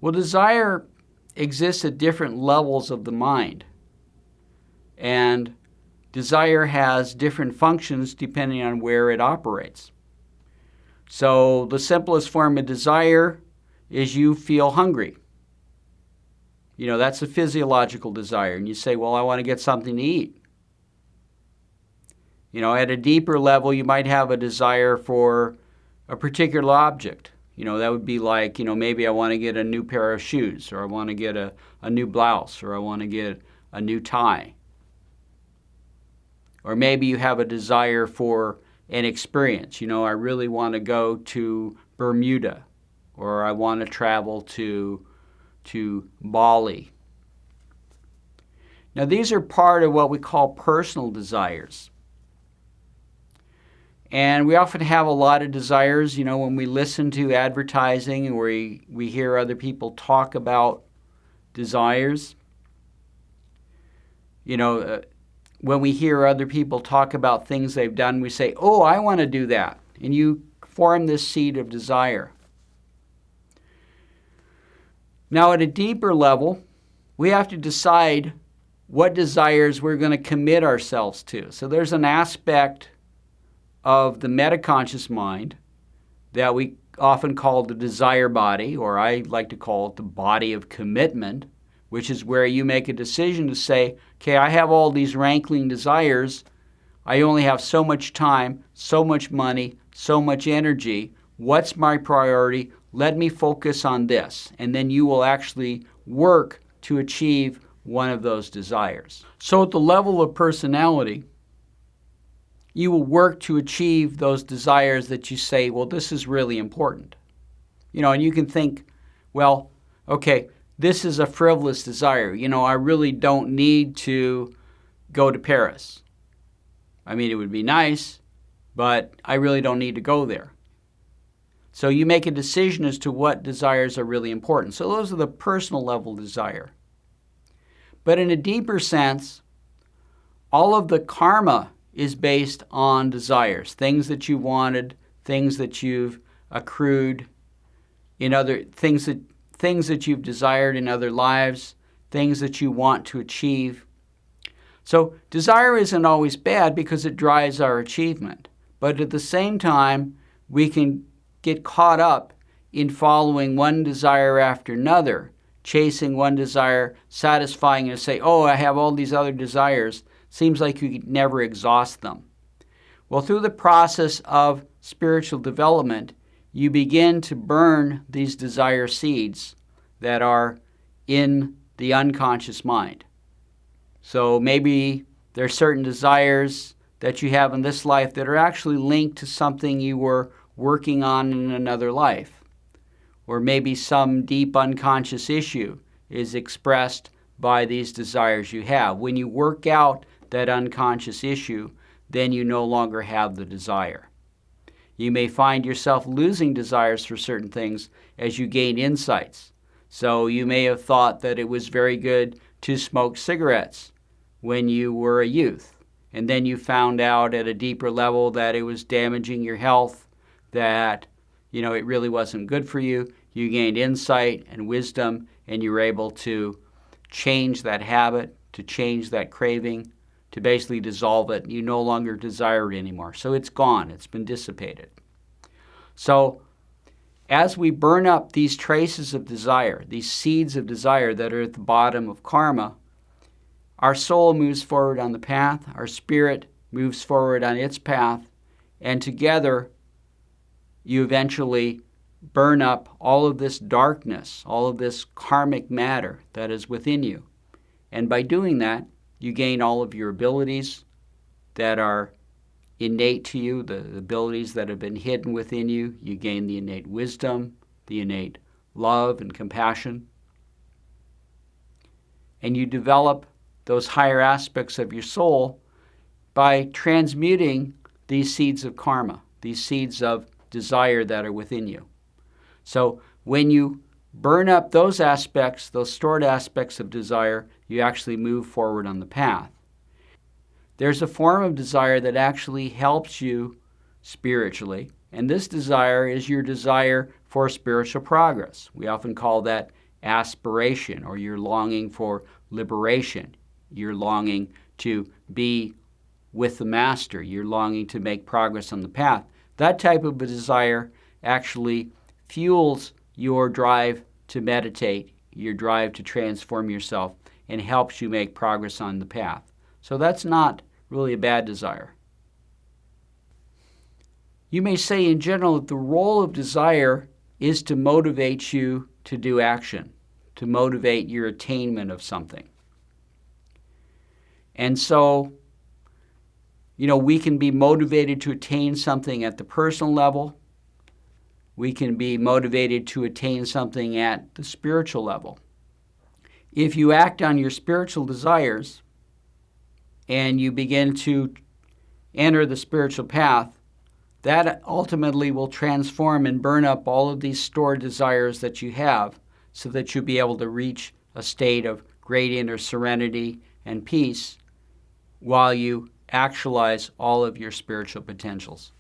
Well, desire exists at different levels of the mind. And desire has different functions depending on where it operates. So the simplest form of desire is you feel hungry. That's a physiological desire. And you say, well, I want to get something to eat. At a deeper level, you might have a desire for a particular object. That would be like, maybe I want to get a new pair of shoes, or I want to get a new blouse, or I want to get a new tie. Or maybe you have a desire for an experience. I really want to go to Bermuda, or I want to travel to Bali. Now, these are part of what we call personal desires. And we often have a lot of desires, when we listen to advertising and we hear other people talk about desires. When we hear other people talk about things they've done, we say, oh, I want to do that. And you form this seed of desire. Now, at a deeper level, we have to decide what desires we're going to commit ourselves to. So there's an aspect of the metaconscious mind that we often call the desire body, or I like to call it the body of commitment, which is where you make a decision to say, okay, I have all these rankling desires. I only have so much time, so much money, so much energy. What's my priority? Let me focus on this. And then you will actually work to achieve one of those desires. So at the level of personality, you will work to achieve those desires that you say, well, this is really important. And you can think, well, okay, this is a frivolous desire. I really don't need to go to Paris. I mean, it would be nice, but I really don't need to go there. So you make a decision as to what desires are really important. So those are the personal level desire. But in a deeper sense, all of the karma is based on desires, things that you wanted, things that you've accrued in other things that you've desired in other lives, things that you want to achieve. So desire isn't always bad because it drives our achievement. But at the same time, we can get caught up in following one desire after another, chasing one desire, satisfying it, and say, oh, I have all these other desires. Seems like you could never exhaust them. Well, through the process of spiritual development, you begin to burn these desire seeds that are in the unconscious mind. So maybe there are certain desires that you have in this life that are actually linked to something you were working on in another life. Or maybe some deep unconscious issue is expressed by these desires you have. When you work out that unconscious issue, then you no longer have the desire. You may find yourself losing desires for certain things as you gain insights. So you may have thought that it was very good to smoke cigarettes when you were a youth, and then you found out at a deeper level that it was damaging your health, that it really wasn't good for you. You gained insight and wisdom, and you were able to change that habit, to change that craving, to basically dissolve it. You no longer desire it anymore. So it's gone. It's been dissipated. So as we burn up these traces of desire, these seeds of desire that are at the bottom of karma, our soul moves forward on the path, our spirit moves forward on its path, and together you eventually burn up all of this darkness, all of this karmic matter that is within you. And by doing that, you gain all of your abilities that are innate to you, the abilities that have been hidden within you. You gain the innate wisdom, the innate love and compassion. And you develop those higher aspects of your soul by transmuting these seeds of karma, these seeds of desire that are within you. So when you burn up those aspects, those stored aspects of desire, you actually move forward on the path. There's a form of desire that actually helps you spiritually, and this desire is your desire for spiritual progress. We often call that aspiration, or you're longing for liberation. You're longing to be with the Master. You're longing to make progress on the path. That type of a desire actually fuels your drive to meditate, your drive to transform yourself, and helps you make progress on the path. So that's not really a bad desire. You may say in general that the role of desire is to motivate you to do action, to motivate your attainment of something. And so, we can be motivated to attain something at the personal level. We can be motivated to attain something at the spiritual level. If you act on your spiritual desires and you begin to enter the spiritual path, that ultimately will transform and burn up all of these stored desires that you have so that you'll be able to reach a state of great inner serenity and peace while you actualize all of your spiritual potentials.